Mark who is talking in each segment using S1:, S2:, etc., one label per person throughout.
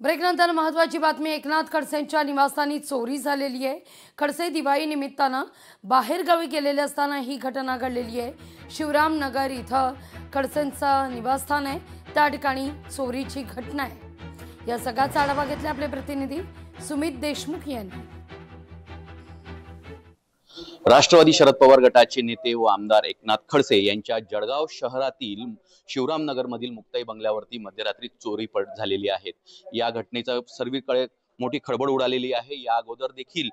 S1: ब्रेकनंतर महत्त्वाची बातमी। एकनाथ खडसेंच्या निवासस्थानी चोरी झालेली आहे। खडसे दिवाळी निमित्तानं बाहेरगावी गेलेले असताना ही घटना घडलेली आहे। शिवरामनगर इथं खडसेंचं निवासस्थान आहे, त्या ठिकाणी चोरीची घटना आहे। या सगळ्याचा आढावा घेतला आपले प्रतिनिधी सुमित देशमुख यांनी।
S2: राष्ट्रवादी शरद पवार गटाचे नेते व आमदार एकनाथ खडसे यांच्या जळगाव शहरातील शिवरामनगर मधील मुक्ताई बंगल्यावरती मध्यरात्री चोरी झालेली आहे। या घटनेचा सर्वीकडे मोठी खळबळ उडालेली आहे। या अगोदर देखील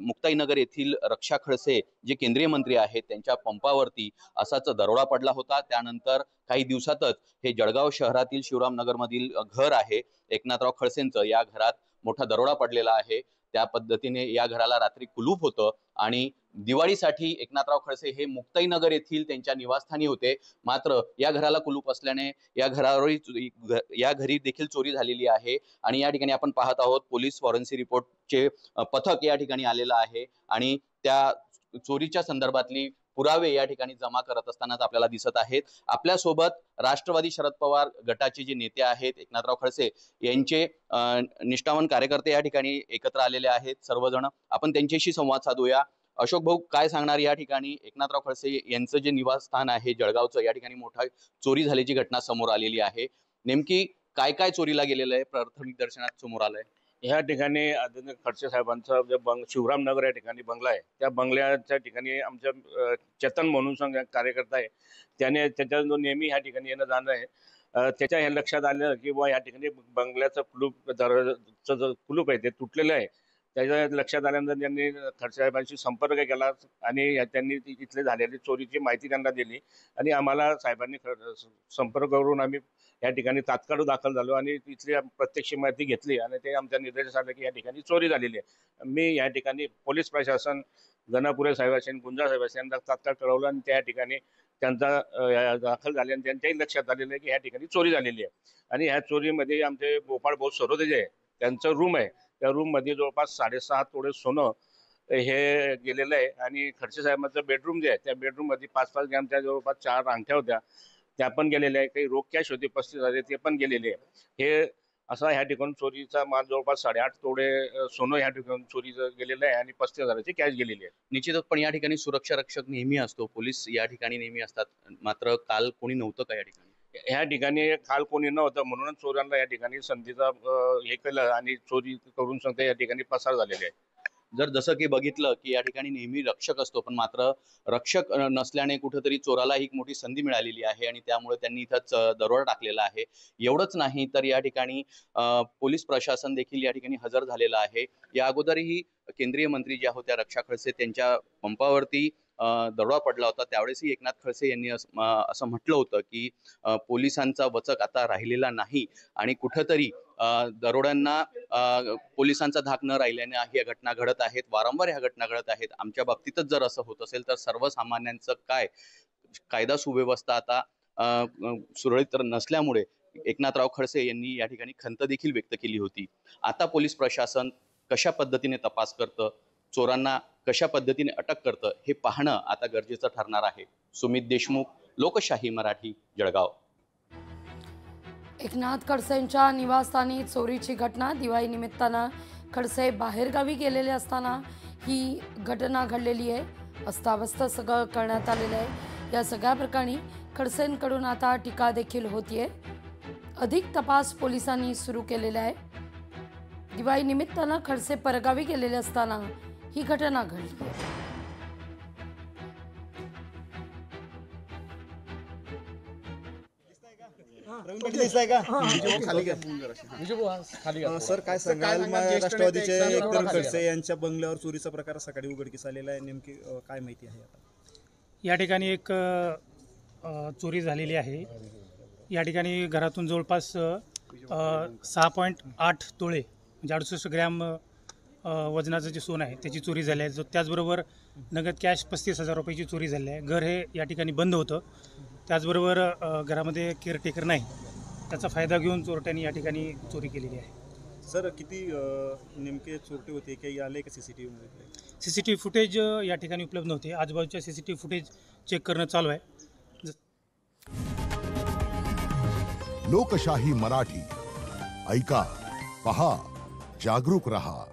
S2: मुक्ताई नगर येथील रक्षा खडसे जे केंद्रीय मंत्री आहेत त्यांच्या पंपावरती असाच दरोडा पडला होता। त्यानंतर काही दिवसातच हे जळगाव शहरातील शिवरामनगर मधील घर आहे एकनाथराव खडसेंचं, या घरात मोठा दरोडा पडलेला आहे। त्या पद्धतीने या घराला रात्री कुलूप होतं आणि दिवाळीसाठी एकनाथराव खडसे हे मुक्ताई नगर येथील त्यांच्या निवासस्थानी होते। मात्र या घराला कुलूप असल्याने या घरी देखील चोरी झालेली आहे। आणि या ठिकाणी आपण पाहत आहोत पोलीस फॉरेन्सिक रिपोर्टचे पथक या ठिकाणी आलेलं आहे आणि त्या चोरीच्या संदर्भातली पुरावे या ठिकाणी जमा करत असतानाच आपल्याला दिसत आहेत। आपल्या सोबत राष्ट्रवादी शरद पवार गटाचे जे नेते आहेत एकनाथराव खडसे यांचे निष्ठावान कार्यकर्ते या ठिकाणी एकत्र आलेले आहेत। सर्वजण आपण त्यांच्याशी संवाद साधूया। अशोक भाऊ, काय सांगणार या ठिकाणी एकनाथराव खडसे यांचं जे निवासस्थान आहे जळगावचं, या ठिकाणी मोठा चोरी झाल्याची घटना समोर आलेली आहे। नेमकी काय काय चोरीला गेलेलं आहे, प्राथमिक दर्शनात समोर आलंय?
S3: ह्या ठिकाणी आदरणीय खडसे साहेबांचा जे शिवरामनगर या ठिकाणी बंगला आहे, त्या बंगल्याच्या ठिकाणी आमच्या चेतन म्हणून कार्यकर्ता आहे, त्याने त्याच्या नेहमी ह्या ठिकाणी येणं जाणं आहे। त्याच्या हे लक्षात आलं की ह्या ठिकाणी बंगल्याचं कुलूप आहे ते तुटलेलं आहे। त्याच्या लक्षात आल्यानंतर त्यांनी खडसे साहेबांशी संपर्क केला आणि त्यांनी इथले झालेली चोरीची माहिती त्यांना दिली आणि आम्हाला साहेबांनी संपर्क करून आम्ही या ठिकाणी तात्काळ दाखल झालो आणि तिथली प्रत्यक्ष माहिती घेतली आणि ते आमच्या निर्देश आले की या ठिकाणी चोरी झालेली आहे। मी या ठिकाणी पोलीस प्रशासन गणापुरे साहेबांनी गुंजा साहेबांना तात्काळ कळवलं आणि त्या ठिकाणी त्यांचा दाखल झाले आणि त्यांच्याही लक्षात आलेलं आहे की या ठिकाणी चोरी झालेली आहे। आणि ह्या चोरीमध्ये आमचे गोपाळ भाऊ सरोदे जे आहे त्यांचं रूम आहे, त्या रूम मध्ये जवळपास 6.5 तोळे सोनं हे गेलेलं आहे आणि खडसे साहेबांचं बेडरूम जे आहे त्या बेडरूम मध्ये 5-5 ग्रॅमच्या जवळपास 4 अंगठ्या होत्या, त्या पण गेलेल्या आहे। काही रोख कॅश होती 35,000 ते पण गेलेले आहे। हे असा ह्या ठिकाणी चोरीचा माल जवळपास 8.5 तोळे सोनं ह्या ठिकाणी चोरीचं गेलेलं आहे आणि 35,000ची कॅश गेलेली आहे।
S2: निश्चितच, पण या ठिकाणी सुरक्षा रक्षक नेहमी असतो, पोलीस या ठिकाणी नेहमी असतात, मात्र काल कोणी नव्हतं का या ठिकाणी?
S3: ह्या ठिकाणी काल कोणी नव्हतं म्हणूनच चोरांना या ठिकाणी संधीचा हे केलं आणि चोरी करून सांगता या ठिकाणी पसार झालेले आहे।
S2: जसं की बघितलं की या ठिकाणी नेहमी रक्षक असतो, पण मात्र रक्षक नसल्याने कुठेतरी चोराला एक मोठी संधी मिळालेली आहे आणि त्यामुळे त्यांनी इथंच दरोडा टाकलेला आहे। एवढंच नाही तर या ठिकाणी पोलीस प्रशासन देखील या ठिकाणी हजर झालेलं आहे। या अगोदरही केंद्रीय मंत्री ज्या होत्या रक्षा खडसे त्यांच्या पंपावरती दरोडा पडला होता, त्यावेळेसही एकनाथ खडसे यांनी असं म्हटलं होतं की पोलिसांचा वचक आता राहिलेला नाही आणि कुठेतरी दरोड्यांना पोलिसांचा धाक न राहिल्याने ह्या घटना घडत आहेत, वारंवार ह्या घटना घडत आहेत। आमच्या बाबतीतच जर असं होत असेल तर सर्वसामान्यांचं काय? कायदा सुव्यवस्था आता सुरळीत नसल्यामुळे एकनाथराव खडसे यांनी या ठिकाणी खंत देखील व्यक्त केली होती। आता पोलीस प्रशासन कशा पद्धतीने तपास करतं, चोरांना कशा पद्धतीने अटक करतं हे पाहणं आता गरजेचं ठरणार आहे। सुमित देशमुख, लोकशाही मराठी, जळगाव।
S1: एकनाथ खडसेंच्या निवासस्थानी चोरीची घटना। दिवाळी निमित्तानं खडसे बाहेरगावी गेलेले असताना ही घटना घडलेली आहे। अस्ताव्यस्त सगळं करण्यात आलेलं आहे। या सगळ्या प्रकरणी खडसेंकडून आता टीका देखील होतीये। अधिक तपास पोलिसांनी सुरू केलेला आहे। दिवाळी निमित्तानं खडसे परगावी गेलेले असताना ही घटना घडली आहे।
S4: सर, काय सांगाल? राष्ट्रवादीचे एकनाथ खडसे यांच्या बंगल्यावर चोरीचा प्रकार सकाळी उघडकीस आलेला आहे, नेमकी काय माहिती आहे? आता
S5: या ठिकाणी एक चोरी झालेली आहे। या ठिकाणी घरातून जवळपास 6.8 तोळे म्हणजे 68 ग्रॅम वजनाचं जे सोनं आहे त्याची चोरी झाली आहे। त्याचबरोबर नगद कॅश 35,000 रुपयाची चोरी झाली आहे। घर हे या ठिकाणी बंद होतं, त्याचबरोबर घरामध्ये केअरटेकर नाही, त्याचा फायदा घेऊन चोरट्यांनी या ठिकाणी चोरी केलेली आहे।
S4: सर, किती नेमके चोरटे होते, काही आले का CCTV मध्ये?
S5: CCTV फुटेज या ठिकाणी उपलब्ध नव्हते। आजूबाजूच्या CCTV फुटेज चेक करणं चालू आहे।
S6: लोकशाही मराठी ऐका, पहा, जागरूक रहा.